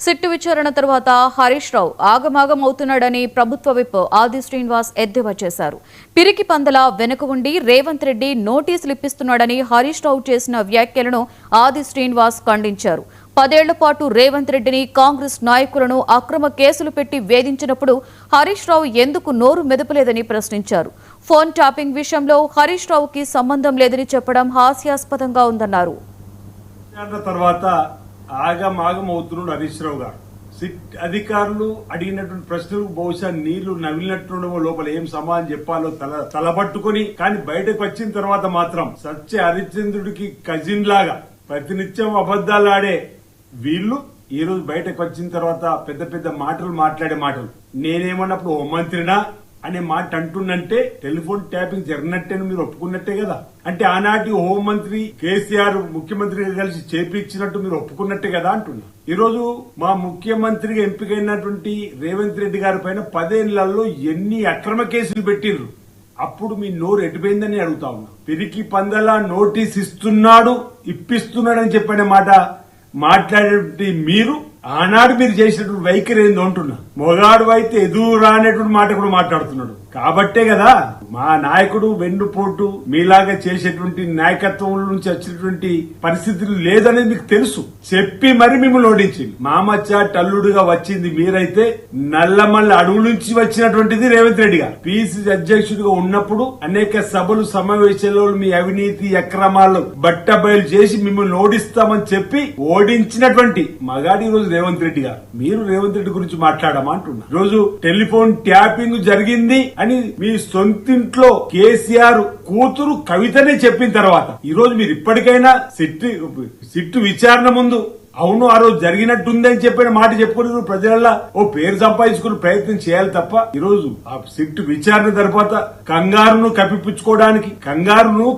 Sit విచారణ తర్వాత హరీష్ రావు ఆగమాగం అవుతున్నాడని ప్రభుత్వ విప్ ఆది శ్రీనివాస్ ఎద్దేవా చేశారు. పిరికి పందల వెనుక ఉండి రేవంత్ రెడ్డి నోటీసులు ఇప్పిస్తున్నాడని హరీష్ రావు చేసిన వ్యాఖ్యలను ఆది శ్రీనివాస్ ఖండించారు. 10 ఏళ్ల పాటు రేవంత్ రెడ్డిని కాంగ్రెస్ నాయకులను అక్రమ కేసులు పెట్టి వేధించినప్పుడు హరీష్ రావు ఎందుకు నోరు మెదపలేదని ప్రశ్నించారు. ఫోన్ ట్యాపింగ్ విషయంలో హరీష్ రావుకి సంబంధం లేదని చెప్పడం హాస్యాస్పదంగా ఉందన్నారు. ఆగమాగం అవుతున్నాడు హరీష్ రావు గారు. సిట్ అధికారులు అడిగినటువంటి ప్రశ్నలకు బహుశా నీళ్లు నవిలినట్టుండమో, లోపల ఏం సమాధానం చెప్పాలో తలపట్టుకుని, కానీ బయటకు వచ్చిన తర్వాత మాత్రం సత్య హరిశ్చంద్రుడికి కజిన్ లాగా ప్రతినిత్యం అబద్దాలు ఆడే వీళ్ళు ఈ రోజు బయటకు వచ్చిన తర్వాత పెద్ద పెద్ద మాటలు మాట్లాడే మాటలు, నేనేమన్నప్పుడు హోంమంత్రినా అనే మాట అంటున్నంటే టెలిఫోన్ ట్యాపింగ్ జరిగినట్టే మీరు ఒప్పుకున్నట్టే కదా. అంటే ఆనాటి హోంమంత్రి కేసీఆర్ ముఖ్యమంత్రిగా కలిసి చేపించినట్టు మీరు ఒప్పుకున్నట్టే కదా అంటున్నా. ఈ రోజు మా ముఖ్యమంత్రిగా ఎంపికైనటువంటి రేవంత్ రెడ్డి గారి పైన 10 ఏళ్లలో ఎన్ని అక్రమ కేసులు పెట్టిండ్రు, అప్పుడు మీ నోరు ఎటుపోయిందని అడుగుతా ఉన్నా. పిరికి పందలా నోటీస్ ఇస్తున్నాడు, ఇప్పిస్తున్నాడని చెప్పిన మాట మాట్లాడే మీరు ఆనాడు మీరు చేసినటువంటి వైఖరి ఏందో అంటున్నా. మొగాడు అయితే ఎదురు రానేటువంటి మాట కూడా మాట్లాడుతున్నాడు. కాబట్టే కదా మా నాయకుడు వెన్నుపోటు మీలాగా చేసేటువంటి నాయకత్వం నుంచి వచ్చినటువంటి పరిస్థితులు లేదనేది మీకు తెలుసు. చెప్పి మరి మిమ్మల్ని ఓడించింది. మామచ్చ టల్లుడుగా వచ్చింది మీరైతే, నల్లమల్ల అడుగు నుంచి వచ్చినటువంటిది రేవంత్ రెడ్డి గారు. పిసిసి అధ్యక్షుడిగా ఉన్నప్పుడు అనేక సభలు సమావేశాల్లో మీ అవినీతి అక్రమాలు బట్టబయలు చేసి మిమ్మల్ని ఓడిస్తామని చెప్పి ఓడించినటువంటి మగాడి ఈ రోజు రేవంత్ రెడ్డి గారు. మీరు రేవంత్ రెడ్డి గురించి మాట్లాడమా అంటున్నా. రోజు టెలిఫోన్ ట్యాపింగ్ జరిగింది అని మీ సొంతింట్లో కేసీఆర్ కూతురు కవితనే చెప్పిన తర్వాత ఈ రోజు మీరు ఇప్పటికైనా సిట్టు విచారణ ముందు అవును ఆ రోజు జరిగినట్టుందని చెప్పిన మాట చెప్పుకుని ప్రజలలో ఓ పేరు సంపాదించుకునే ప్రయత్నం చేయాలి తప్ప ఈ రోజు ఆ సిట్టు విచారణ తర్వాత కంగారును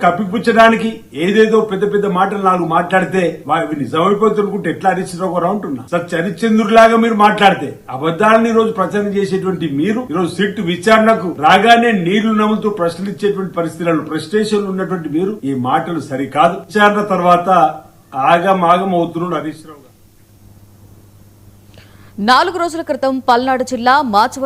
కప్పిపుచ్చడానికి ఏదేదో పెద్ద పెద్ద మాటలు నాకు మాట్లాడితే అవి నిజమైపోతుంటే ఎట్లా హరిశ్చంద్రరావు అంటున్నా. హరిశ్చంద్రులాగా మీరు మాట్లాడితే అబద్దాలని ఈ రోజు ప్రచారం చేసేటువంటి మీరు ఈ రోజు సిట్టు విచారణకు రాగానే నీళ్లు నమ్ముతూ ప్రశ్నలు ఇచ్చేటువంటి పరిస్థితులలో ఫ్రస్ట్రేషన్ ఉన్నటువంటి మీరు ఈ మాటలు సరికాదు. విచారణ తర్వాత ఆగమాగం అవుతున్నాడు హరీష్ రావు. 4 రోజుల క్రితం పల్నాడు జిల్లా మాచవరం